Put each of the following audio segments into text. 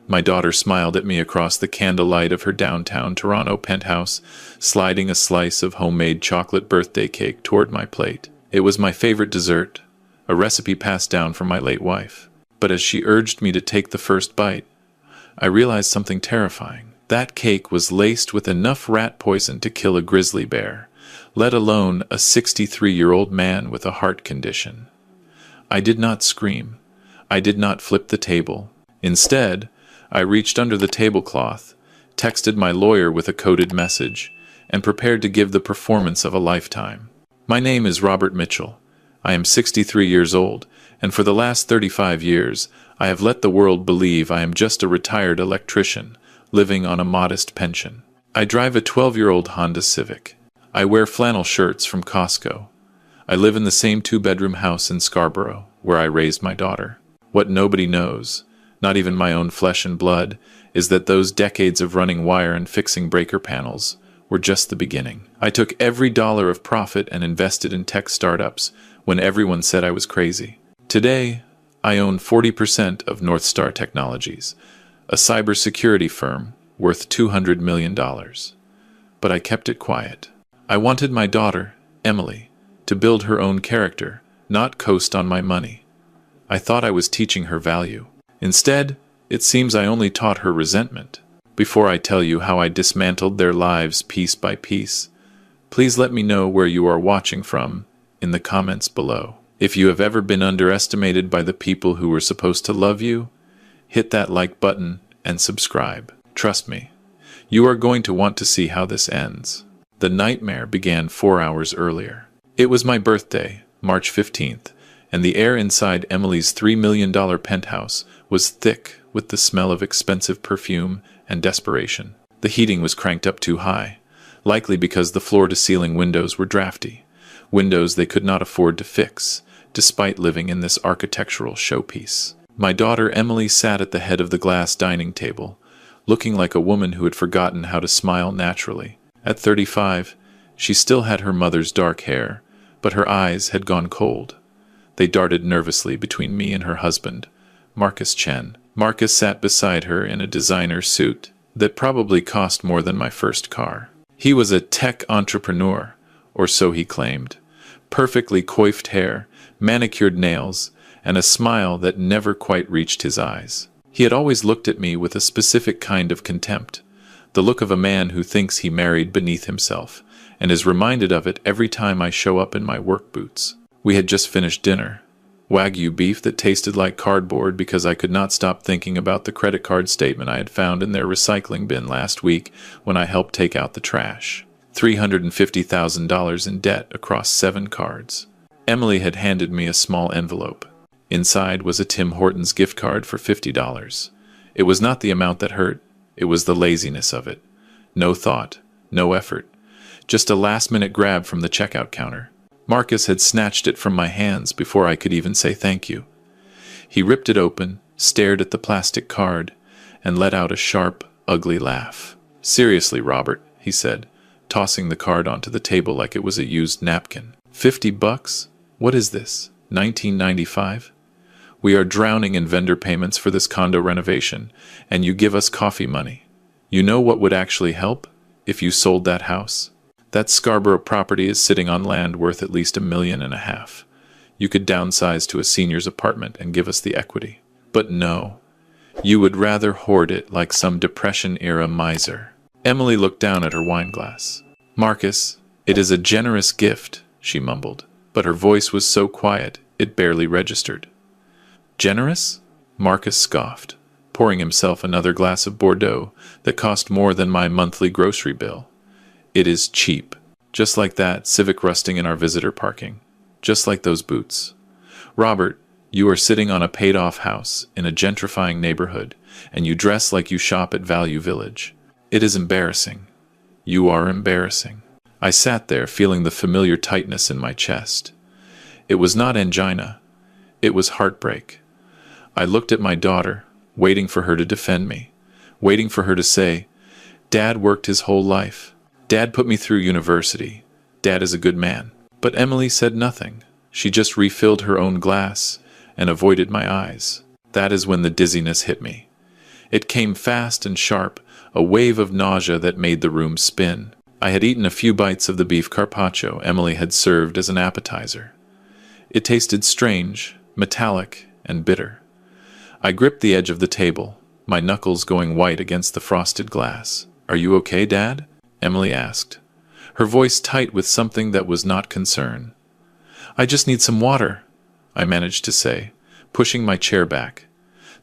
My daughter smiled at me across the candlelight of her downtown Toronto penthouse, sliding a slice of homemade chocolate birthday cake toward my plate. It was my favorite dessert, a recipe passed down from my late wife. But as she urged me to take the first bite, I realized something terrifying. That cake was laced with enough rat poison to kill a grizzly bear, let alone a 63-year-old man with a heart condition. I did not scream. I did not flip the table. Instead, I reached under the tablecloth, texted my lawyer with a coded message, and prepared to give the performance of a lifetime. My name is Robert Mitchell. I am 63 years old, and for the last 35 years, I have let the world believe I am just a retired electrician, living on a modest pension. I drive a 12-year-old Honda Civic. I wear flannel shirts from Costco. I live in the same two-bedroom house in Scarborough, where I raised my daughter. What nobody knows, not even my own flesh and blood, is that those decades of running wire and fixing breaker panels were just the beginning. I took every dollar of profit and invested in tech startups when everyone said I was crazy. Today, I own 40% of North Star Technologies, a cybersecurity firm worth $200 million. But I kept it quiet. I wanted my daughter, Emily, to build her own character, not coast on my money. I thought I was teaching her value. Instead, it seems I only taught her resentment. Before I tell you how I dismantled their lives piece by piece, please let me know where you are watching from in the comments below. If you have ever been underestimated by the people who were supposed to love you, hit that like button and subscribe. Trust me, you are going to want to see how this ends. The nightmare began 4 hours earlier. It was my birthday, March 15th, and the air inside Emily's $3 million penthouse was thick with the smell of expensive perfume and desperation. The heating was cranked up too high, likely because the floor-to-ceiling windows were drafty, windows they could not afford to fix, despite living in this architectural showpiece. My daughter Emily sat at the head of the glass dining table, looking like a woman who had forgotten how to smile naturally. At 35, she still had her mother's dark hair, but her eyes had gone cold. They darted nervously between me and her husband, Marcus Chen. Marcus sat beside her in a designer suit that probably cost more than my first car. He was a tech entrepreneur, or so he claimed. Perfectly coiffed hair, manicured nails, and a smile that never quite reached his eyes. He had always looked at me with a specific kind of contempt, the look of a man who thinks he married beneath himself, and is reminded of it every time I show up in my work boots. We had just finished dinner. Wagyu beef that tasted like cardboard because I could not stop thinking about the credit card statement I had found in their recycling bin last week when I helped take out the trash. $350,000 in debt across 7 cards. Emily had handed me a small envelope. Inside was a Tim Hortons gift card for $50. It was not the amount that hurt, it was the laziness of it. No thought, no effort, just a last-minute grab from the checkout counter. Marcus had snatched it from my hands before I could even say thank you. He ripped it open, stared at the plastic card, and let out a sharp, ugly laugh. "Seriously, Robert," he said, tossing the card onto the table like it was a used napkin. $50? What is this, 1995? We are drowning in vendor payments for this condo renovation, and you give us coffee money. You know what would actually help? If you sold that house. That Scarborough property is sitting on land worth at least $1.5 million. You could downsize to a senior's apartment and give us the equity. But no, you would rather hoard it like some Depression-era miser. Emily looked down at her wine glass. "Marcus, it is a generous gift," she mumbled, but her voice was so quiet it barely registered. "Generous?" Marcus scoffed, pouring himself another glass of Bordeaux that cost more than my monthly grocery bill. "It is cheap. Just like that Civic rusting in our visitor parking. Just like those boots. Robert, you are sitting on a paid-off house in a gentrifying neighborhood, and you dress like you shop at Value Village. It is embarrassing. You are embarrassing." I sat there feeling the familiar tightness in my chest. It was not angina. It was heartbreak. I looked at my daughter, waiting for her to defend me, waiting for her to say, "Dad worked his whole life. Dad put me through university. Dad is a good man." But Emily said nothing. She just refilled her own glass and avoided my eyes. That is when the dizziness hit me. It came fast and sharp, a wave of nausea that made the room spin. I had eaten a few bites of the beef carpaccio Emily had served as an appetizer. It tasted strange, metallic, and bitter. I gripped the edge of the table, my knuckles going white against the frosted glass. "Are you okay, Dad?" Emily asked, her voice tight with something that was not concern. "I just need some water," I managed to say, pushing my chair back.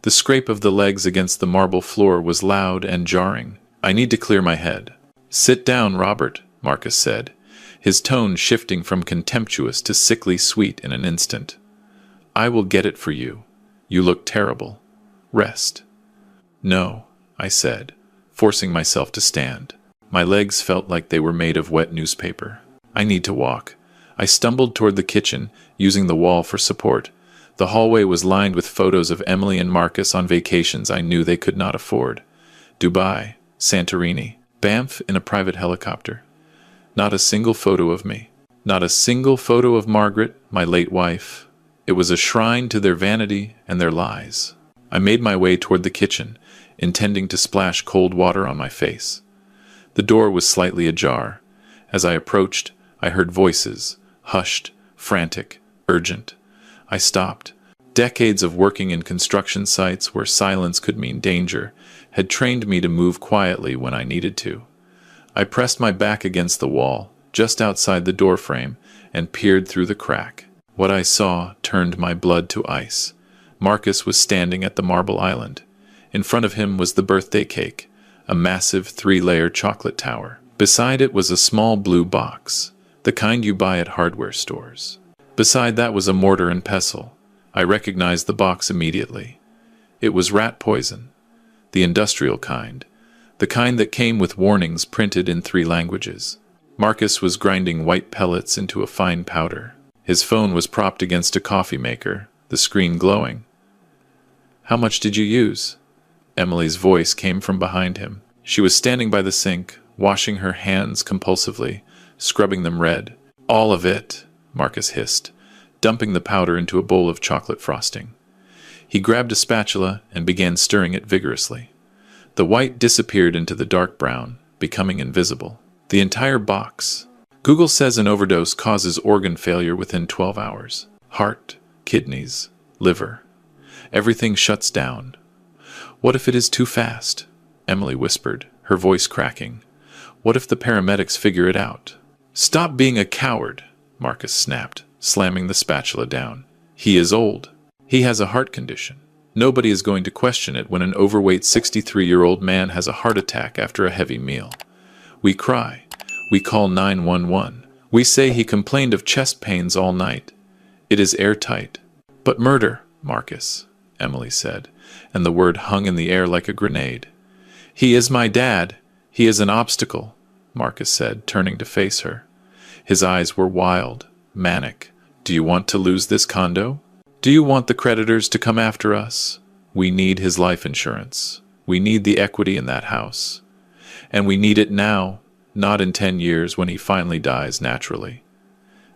The scrape of the legs against the marble floor was loud and jarring. "I need to clear my head." "Sit down, Robert," Marcus said, his tone shifting from contemptuous to sickly sweet in an instant. "I will get it for you. You look terrible. Rest." "No," I said, forcing myself to stand. My legs felt like they were made of wet newspaper. "I need to walk." I stumbled toward the kitchen, using the wall for support. The hallway was lined with photos of Emily and Marcus on vacations I knew they could not afford. Dubai, Santorini, Banff in a private helicopter. Not a single photo of me. Not a single photo of Margaret, my late wife. It was a shrine to their vanity and their lies. I made my way toward the kitchen, intending to splash cold water on my face. The door was slightly ajar. As I approached, I heard voices, hushed, frantic, urgent. I stopped. Decades of working in construction sites where silence could mean danger had trained me to move quietly when I needed to. I pressed my back against the wall, just outside the doorframe, and peered through the crack. What I saw turned my blood to ice. Marcus was standing at the marble island. In front of him was the birthday cake, a massive 3-layer chocolate tower. Beside it was a small blue box, the kind you buy at hardware stores. Beside that was a mortar and pestle. I recognized the box immediately. It was rat poison, the industrial kind, the kind that came with warnings printed in 3 languages. Marcus was grinding white pellets into a fine powder. His phone was propped against a coffee maker, the screen glowing. "How much did you use?" Emily's voice came from behind him. She was standing by the sink, washing her hands compulsively, scrubbing them red. "All of it," Marcus hissed, dumping the powder into a bowl of chocolate frosting. He grabbed a spatula and began stirring it vigorously. The white disappeared into the dark brown, becoming invisible. The entire box. Google says an overdose causes organ failure within 12 hours. Heart, kidneys, liver. Everything shuts down. "What if it is too fast?" Emily whispered, her voice cracking. "What if the paramedics figure it out?" "Stop being a coward," Marcus snapped, slamming the spatula down. "He is old. He has a heart condition. Nobody is going to question it when an overweight 63-year-old man has a heart attack after a heavy meal. We cry. We call 911. We say he complained of chest pains all night. It is airtight." "But murder, Marcus," Emily said, and the word hung in the air like a grenade. "He is my dad. He is an obstacle," Marcus said, turning to face her. His eyes were wild, manic. "Do you want to lose this condo? Do you want the creditors to come after us? We need his life insurance. We need the equity in that house. And we need it now, not in 10 years when he finally dies naturally.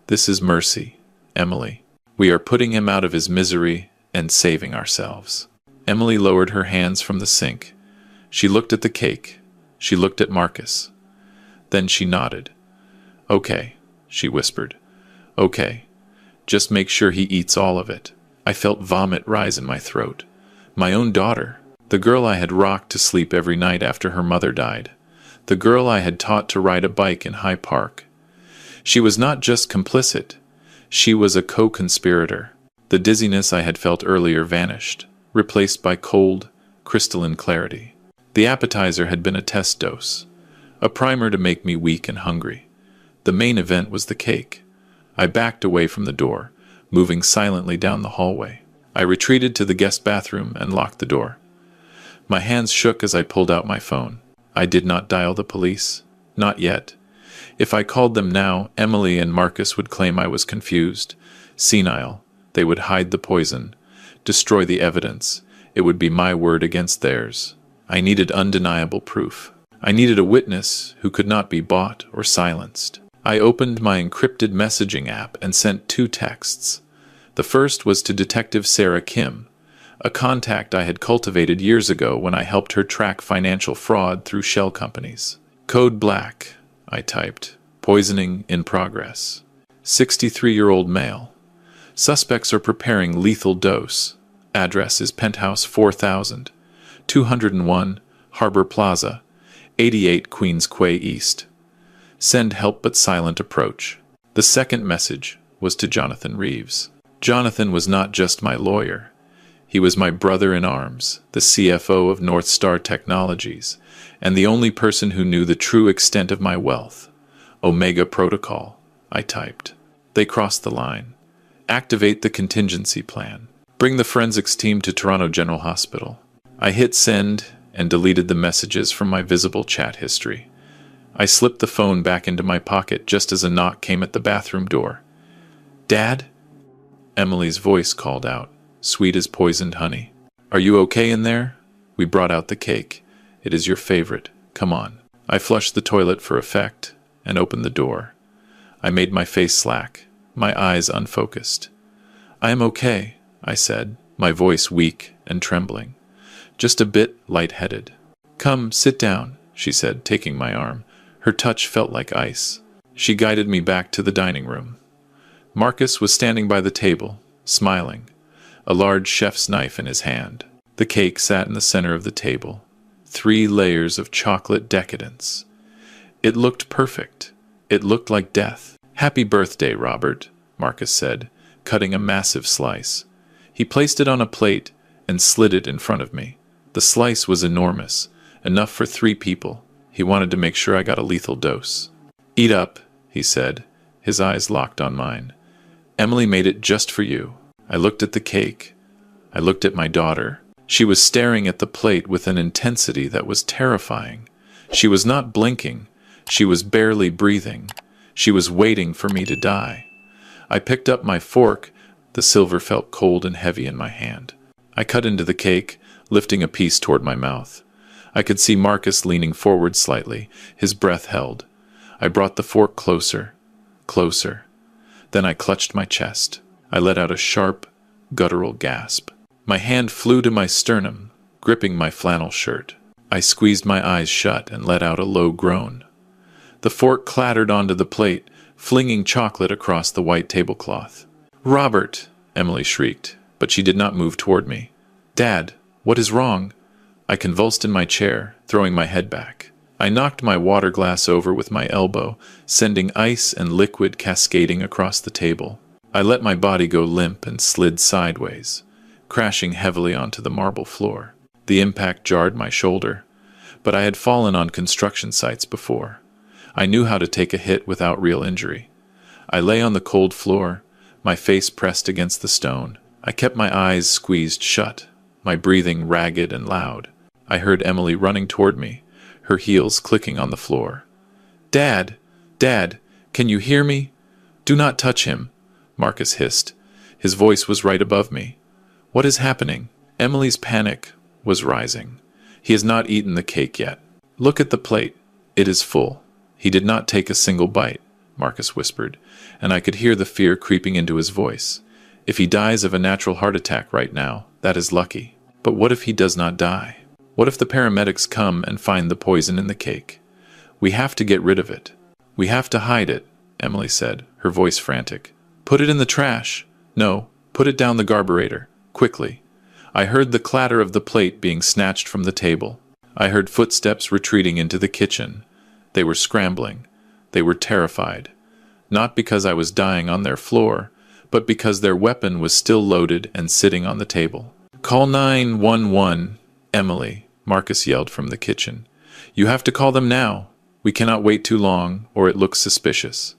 This is mercy, Emily. We are putting him out of his misery and saving ourselves." Emily lowered her hands from the sink. She looked at the cake. She looked at Marcus. Then she nodded. "Okay," she whispered. "Okay. Just make sure he eats all of it." I felt vomit rise in my throat. My own daughter, the girl I had rocked to sleep every night after her mother died, the girl I had taught to ride a bike in High Park. She was not just complicit, she was a co-conspirator. The dizziness I had felt earlier vanished, replaced by cold, crystalline clarity. The appetizer had been a test dose, a primer to make me weak and hungry. The main event was the cake. I backed away from the door, moving silently down the hallway. I retreated to the guest bathroom and locked the door. My hands shook as I pulled out my phone. I did not dial the police. Not yet. If I called them now, Emily and Marcus would claim I was confused, senile. They would hide the poison, destroy the evidence. It would be my word against theirs. I needed undeniable proof. I needed a witness who could not be bought or silenced. I opened my encrypted messaging app and sent 2 texts. The first was to Detective Sarah Kim, a contact I had cultivated years ago when I helped her track financial fraud through shell companies. Code black, I typed. Poisoning in progress. 63-year-old male. Suspects are preparing lethal dose. Address is Penthouse 4000, 201, Harbor Plaza, 88 Queens Quay East. Send help but silent approach. The second message was to Jonathan Reeves. Jonathan was not just my lawyer. He was my brother in arms, the CFO of North Star Technologies, and the only person who knew the true extent of my wealth. Omega Protocol, I typed. They crossed the line. Activate the contingency plan. Bring the forensics team to Toronto General Hospital. I hit send and deleted the messages from my visible chat history. I slipped the phone back into my pocket just as a knock came at the bathroom door. "Dad?" Emily's voice called out, sweet as poisoned honey. "Are you okay in there? We brought out the cake. It is your favorite. Come on." I flushed the toilet for effect and opened the door. I made my face slack, my eyes unfocused. "I am okay," I said, my voice weak and trembling. "Just a bit lightheaded." "Come, sit down," she said, taking my arm. Her touch felt like ice. She guided me back to the dining room. Marcus was standing by the table, smiling, a large chef's knife in his hand. The cake sat in the center of the table, 3 layers of chocolate decadence. It looked perfect. It looked like death. "Happy birthday, Robert," Marcus said, cutting a massive slice. He placed it on a plate and slid it in front of me. The slice was enormous, enough for 3 people. He wanted to make sure I got a lethal dose. "Eat up," he said, his eyes locked on mine. "Emily made it just for you." I looked at the cake. I looked at my daughter. She was staring at the plate with an intensity that was terrifying. She was not blinking. She was barely breathing. She was waiting for me to die. I picked up my fork. The silver felt cold and heavy in my hand. I cut into the cake, lifting a piece toward my mouth. I could see Marcus leaning forward slightly, his breath held. I brought the fork closer, closer. Then I clutched my chest. I let out a sharp, guttural gasp. My hand flew to my sternum, gripping my flannel shirt. I squeezed my eyes shut and let out a low groan. The fork clattered onto the plate, flinging chocolate across the white tablecloth. "Robert!" Emily shrieked, but she did not move toward me. "Dad, what is wrong?" I convulsed in my chair, throwing my head back. I knocked my water glass over with my elbow, sending ice and liquid cascading across the table. I let my body go limp and slid sideways, crashing heavily onto the marble floor. The impact jarred my shoulder, but I had fallen on construction sites before. I knew how to take a hit without real injury. I lay on the cold floor, my face pressed against the stone. I kept my eyes squeezed shut, my breathing ragged and loud. I heard Emily running toward me, her heels clicking on the floor. "Dad! Dad! Can you hear me?" "Do not touch him," Marcus hissed. His voice was right above me. "What is happening?" Emily's panic was rising. "He has not eaten the cake yet. Look at the plate. It is full." "He did not take a single bite," Marcus whispered, and I could hear the fear creeping into his voice. "If he dies of a natural heart attack right now, that is lucky. But what if he does not die? What if the paramedics come and find the poison in the cake? We have to get rid of it. We have to hide it," Emily said, her voice frantic. "Put it in the trash. No, put it down the garburator. Quickly." I heard the clatter of the plate being snatched from the table. I heard footsteps retreating into the kitchen. They were scrambling. They were terrified. Not because I was dying on their floor, but because their weapon was still loaded and sitting on the table. "Call 911, Emily," Marcus yelled from the kitchen. "You have to call them now. We cannot wait too long, or it looks suspicious.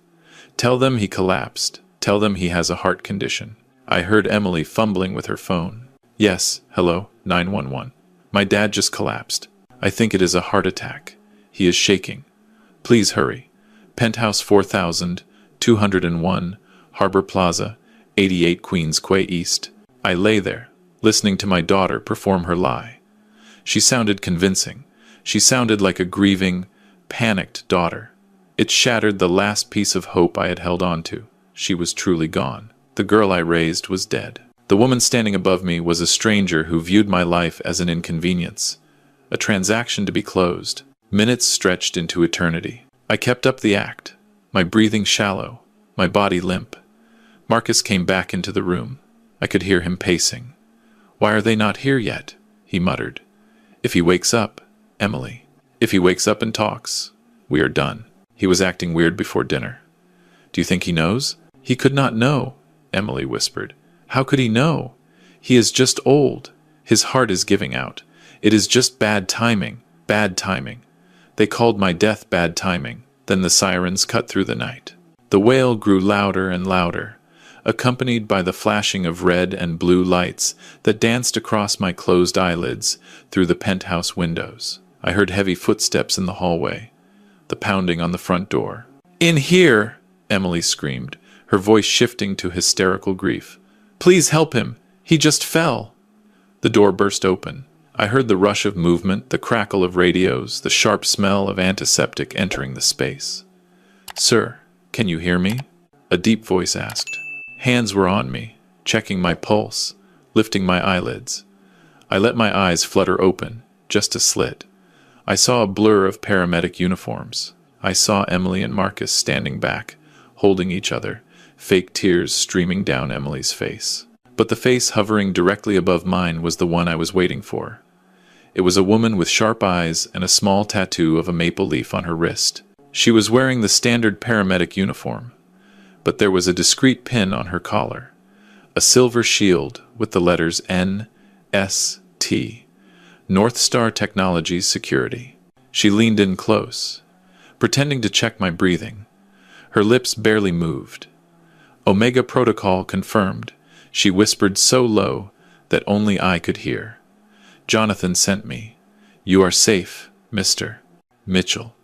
Tell them he collapsed. Tell them he has a heart condition." I heard Emily fumbling with her phone. "Yes, hello, 911. My dad just collapsed. I think it is a heart attack. He is shaking. Please hurry. Penthouse 4000, 201, Harbor Plaza, 88 Queens Quay East." I lay there, listening to my daughter perform her lie. She sounded convincing. She sounded like a grieving, panicked daughter. It shattered the last piece of hope I had held on to. She was truly gone. The girl I raised was dead. The woman standing above me was a stranger who viewed my life as an inconvenience, a transaction to be closed. Minutes stretched into eternity. I kept up the act, my breathing shallow, my body limp. Marcus came back into the room. I could hear him pacing. "Why are they not here yet?" he muttered. "If he wakes up, Emily. If he wakes up and talks, we are done." He was acting weird before dinner. "Do you think he knows?" "He could not know," Emily whispered. "How could he know? He is just old. His heart is giving out. It is just bad timing, bad timing. They called my death bad timing. Then the sirens cut through the night. The wail grew louder and louder, accompanied by the flashing of red and blue lights that danced across my closed eyelids through the penthouse windows. I heard heavy footsteps in the hallway, the pounding on the front door. "In here!" Emily screamed, her voice shifting to hysterical grief. "Please help him! He just fell!" The door burst open. I heard the rush of movement, the crackle of radios, the sharp smell of antiseptic entering the space. "Sir, can you hear me?" a deep voice asked. Hands were on me, checking my pulse, lifting my eyelids. I let my eyes flutter open, just a slit. I saw a blur of paramedic uniforms. I saw Emily and Marcus standing back, holding each other, fake tears streaming down Emily's face. But the face hovering directly above mine was the one I was waiting for. It was a woman with sharp eyes and a small tattoo of a maple leaf on her wrist. She was wearing the standard paramedic uniform, but there was a discreet pin on her collar, a silver shield with the letters N.S.T., North Star Technologies Security. She leaned in close, pretending to check my breathing. Her lips barely moved. "Omega Protocol confirmed," she whispered so low that only I could hear. "Jonathan sent me. You are safe, Mr. Mitchell."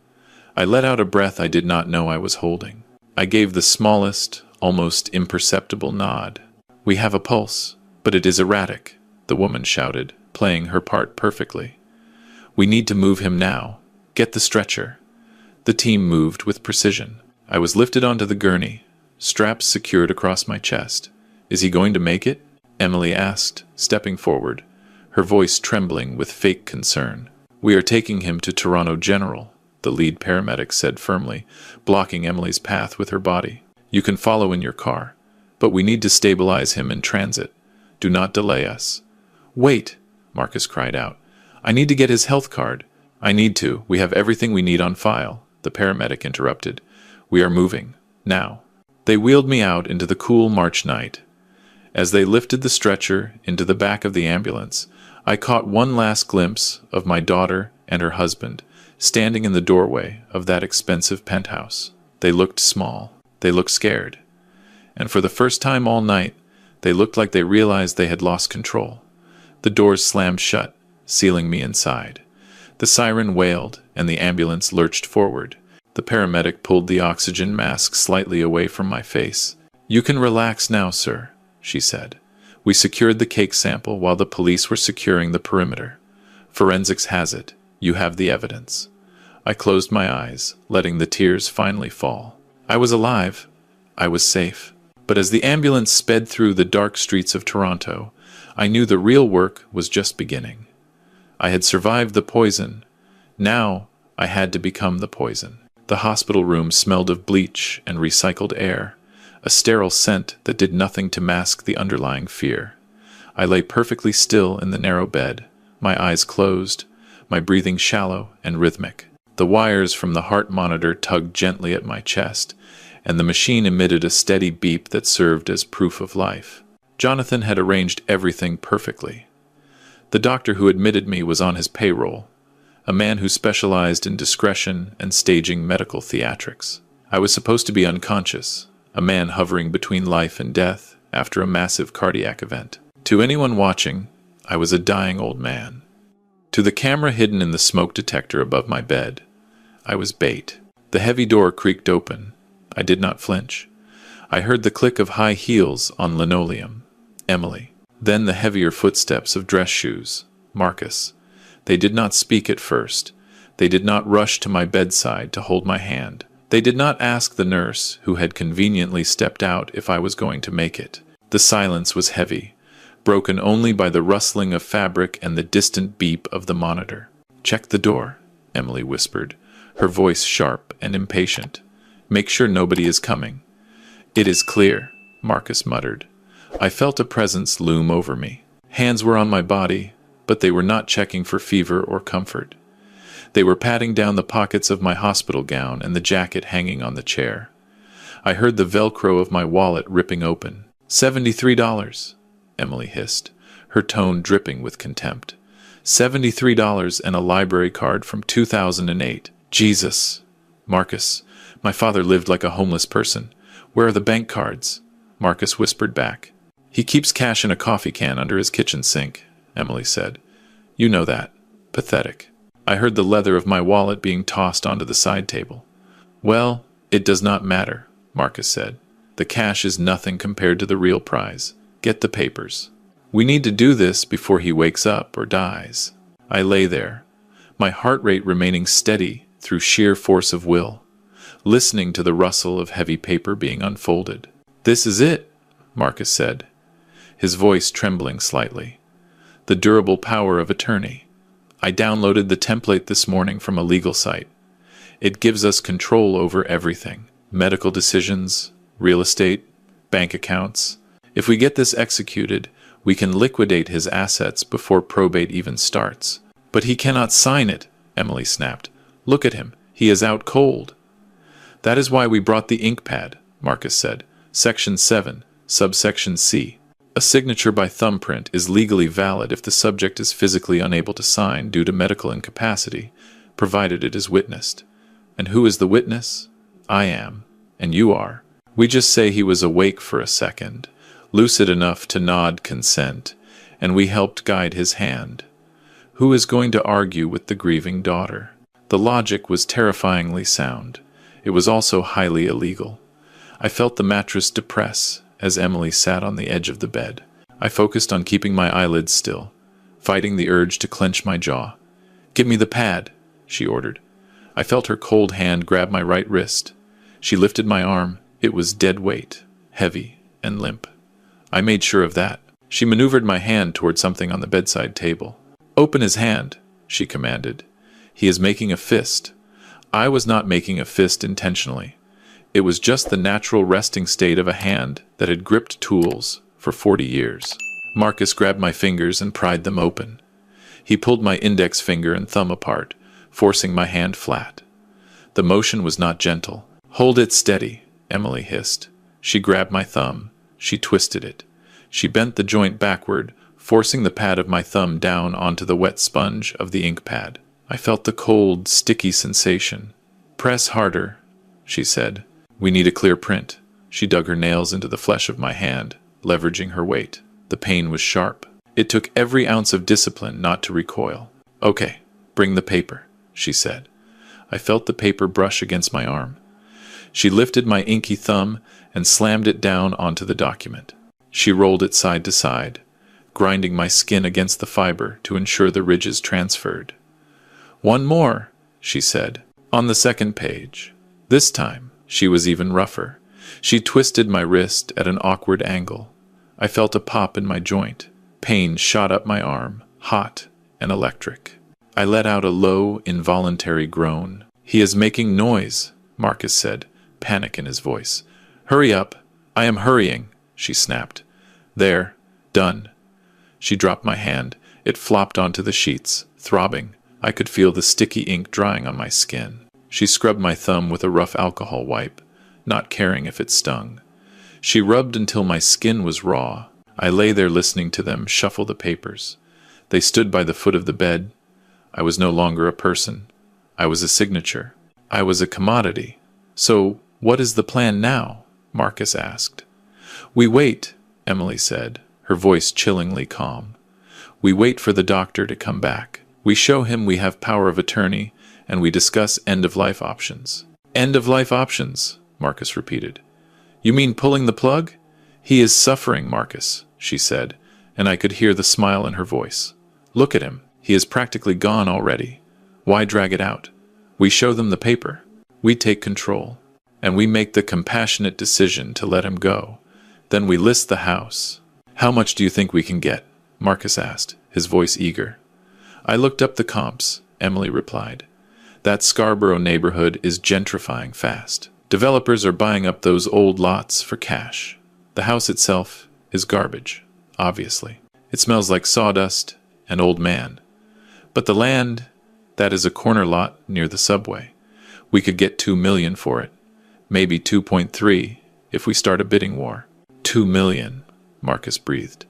I let out a breath I did not know I was holding. I gave the smallest, almost imperceptible nod. "We have a pulse, but it is erratic," the woman shouted, playing her part perfectly. "We need to move him now. Get the stretcher." The team moved with precision. I was lifted onto the gurney, straps secured across my chest. "Is he going to make it?" Emily asked, stepping forward, her voice trembling with fake concern. "We are taking him to Toronto General," the lead paramedic said firmly, blocking Emily's path with her body. "You can follow in your car, but we need to stabilize him in transit. Do not delay us." "Wait," Marcus cried out. "I need to get his health card." "I need to. We have everything we need on file," the paramedic interrupted. "We are moving. Now." They wheeled me out into the cool March night. As they lifted the stretcher into the back of the ambulance, I caught one last glimpse of my daughter and her husband, standing in the doorway of that expensive penthouse. They looked small. They looked scared. And for the first time all night, they looked like they realized they had lost control. The doors slammed shut, sealing me inside. The siren wailed, and the ambulance lurched forward. The paramedic pulled the oxygen mask slightly away from my face. "You can relax now, sir," she said. "We secured the cake sample while the police were securing the perimeter. Forensics has it. You have the evidence." I closed my eyes, letting the tears finally fall. I was alive. I was safe. But as the ambulance sped through the dark streets of Toronto, I knew the real work was just beginning. I had survived the poison. Now I had to become the poison. The hospital room smelled of bleach and recycled air, a sterile scent that did nothing to mask the underlying fear. I lay perfectly still in the narrow bed, my eyes closed, my breathing shallow and rhythmic. The wires from the heart monitor tugged gently at my chest, and the machine emitted a steady beep that served as proof of life. Jonathan had arranged everything perfectly. The doctor who admitted me was on his payroll, a man who specialized in discretion and staging medical theatrics. I was supposed to be unconscious, a man hovering between life and death after a massive cardiac event. To anyone watching, I was a dying old man. To the camera hidden in the smoke detector above my bed, I was bait. The heavy door creaked open. I did not flinch. I heard the click of high heels on linoleum. Emily. Then the heavier footsteps of dress shoes. Marcus. They did not speak at first. They did not rush to my bedside to hold my hand. They did not ask the nurse, who had conveniently stepped out, if I was going to make it. The silence was heavy, broken only by the rustling of fabric and the distant beep of the monitor. "Check the door," Emily whispered, her voice sharp and impatient. "Make sure nobody is coming." "It is clear," Marcus muttered. I felt a presence loom over me. Hands were on my body, but they were not checking for fever or comfort. They were patting down the pockets of my hospital gown and the jacket hanging on the chair. I heard the Velcro of my wallet ripping open. $73, Emily hissed, her tone dripping with contempt. $73 and a library card from 2008. Jesus. "Marcus, my father lived like a homeless person. Where are the bank cards?" Marcus whispered back. "He keeps cash in a coffee can under his kitchen sink," Emily said. "You know that. Pathetic." I heard the leather of my wallet being tossed onto the side table. "Well, it does not matter," Marcus said. "The cash is nothing compared to the real prize. Get the papers. We need to do this before he wakes up or dies." I lay there, my heart rate remaining steady through sheer force of will, listening to the rustle of heavy paper being unfolded. "This is it," Marcus said, his voice trembling slightly. "The durable power of attorney. I downloaded the template this morning from a legal site. It gives us control over everything. Medical decisions, real estate, bank accounts. If we get this executed, we can liquidate his assets before probate even starts." "But he cannot sign it," Emily snapped. "Look at him. He is out cold." "That is why we brought the ink pad," Marcus said. "Section 7, subsection C. A signature by thumbprint is legally valid if the subject is physically unable to sign due to medical incapacity, provided it is witnessed. And who is the witness? I am, and you are. We just say he was awake for a second, lucid enough to nod consent, and we helped guide his hand. Who is going to argue with the grieving daughter?" The logic was terrifyingly sound. It was also highly illegal. I felt the mattress depress as Emily sat on the edge of the bed. I focused on keeping my eyelids still, fighting the urge to clench my jaw. "Give me the pad," she ordered. I felt her cold hand grab my right wrist. She lifted my arm. It was dead weight, heavy and limp. I made sure of that. She maneuvered my hand toward something on the bedside table. "Open his hand," she commanded. "He is making a fist." I was not making a fist intentionally. It was just the natural resting state of a hand that had gripped tools for 40 years. Marcus grabbed my fingers and pried them open. He pulled my index finger and thumb apart, forcing my hand flat. The motion was not gentle. "Hold it steady," Emily hissed. She grabbed my thumb. She twisted it. She bent the joint backward, forcing the pad of my thumb down onto the wet sponge of the ink pad. I felt the cold, sticky sensation. "Press harder," she said. "We need a clear print." She dug her nails into the flesh of my hand, leveraging her weight. The pain was sharp. It took every ounce of discipline not to recoil. "Okay, bring the paper," she said. I felt the paper brush against my arm. She lifted my inky thumb and slammed it down onto the document. She rolled it side to side, grinding my skin against the fiber to ensure the ridges transferred. "One more," she said, "on the second page." This time, she was even rougher. She twisted my wrist at an awkward angle. I felt a pop in my joint. Pain shot up my arm, hot and electric. I let out a low, involuntary groan. "He is making noise," Marcus said, panic in his voice. "Hurry up." "I am hurrying," she snapped. "There. Done." She dropped my hand. It flopped onto the sheets, throbbing. I could feel the sticky ink drying on my skin. She scrubbed my thumb with a rough alcohol wipe, not caring if it stung. She rubbed until my skin was raw. I lay there listening to them shuffle the papers. They stood by the foot of the bed. I was no longer a person. I was a signature. I was a commodity. "So, what is the plan now?" Marcus asked. "We wait," Emily said, her voice chillingly calm. "We wait for the doctor to come back. We show him we have power of attorney, and we discuss end-of-life options." "End-of-life options," Marcus repeated. "You mean pulling the plug?" "He is suffering, Marcus," she said, and I could hear the smile in her voice. "Look at him. He is practically gone already. Why drag it out? We show them the paper. We take control. And we make the compassionate decision to let him go. Then we list the house. How much do you think we can get? Marcus asked, his voice eager. I looked up the comps, Emily replied. That Scarborough neighborhood is gentrifying fast. Developers are buying up those old lots for cash. The house itself is garbage, obviously. It smells like sawdust and old man. But the land, that is a corner lot near the subway. We could get $2 million for it. Maybe 2.3 if we start a bidding war. $2 million, Marcus breathed.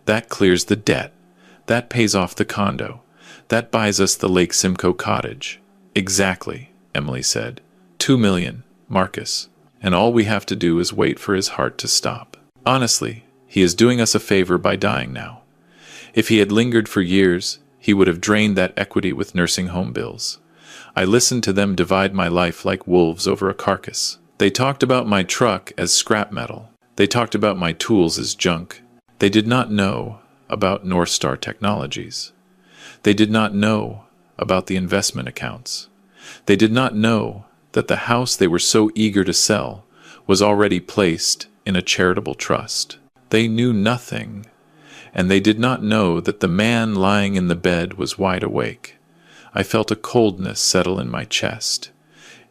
That clears the debt. That pays off the condo. That buys us the Lake Simcoe cottage. Exactly, Emily said. 2 million, Marcus. And all we have to do is wait for his heart to stop. Honestly, he is doing us a favor by dying now. If he had lingered for years, he would have drained that equity with nursing home bills. I listened to them divide my life like wolves over a carcass. They talked about my truck as scrap metal. They talked about my tools as junk. They did not know about North Star Technologies. They did not know about the investment accounts. They did not know that the house they were so eager to sell was already placed in a charitable trust. They knew nothing, and they did not know that the man lying in the bed was wide awake. I felt a coldness settle in my chest.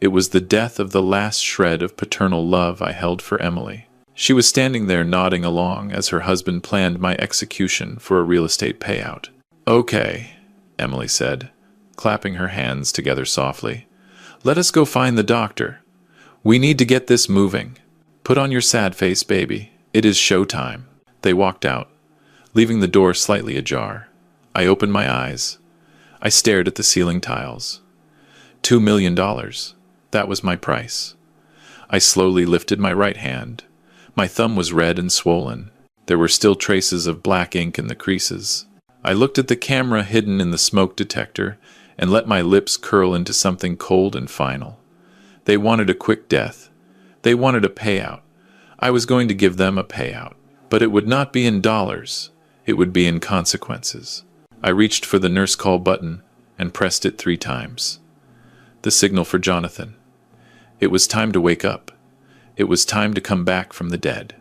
It was the death of the last shred of paternal love I held for Emily. She was standing there nodding along as her husband planned my execution for a real estate payout. Okay, Emily said, clapping her hands together softly. Let us go find the doctor. We need to get this moving. Put on your sad face, baby. It is show time. They walked out, leaving the door slightly ajar. I opened my eyes. I stared at the ceiling tiles. $2 million. That was my price. I slowly lifted my right hand. My thumb was red and swollen. There were still traces of black ink in the creases. I looked at the camera hidden in the smoke detector and let my lips curl into something cold and final. They wanted a quick death. They wanted a payout. I was going to give them a payout. But it would not be in dollars. It would be in consequences. I reached for the nurse call button and pressed it 3 times. The signal for Jonathan. It was time to wake up. It was time to come back from the dead.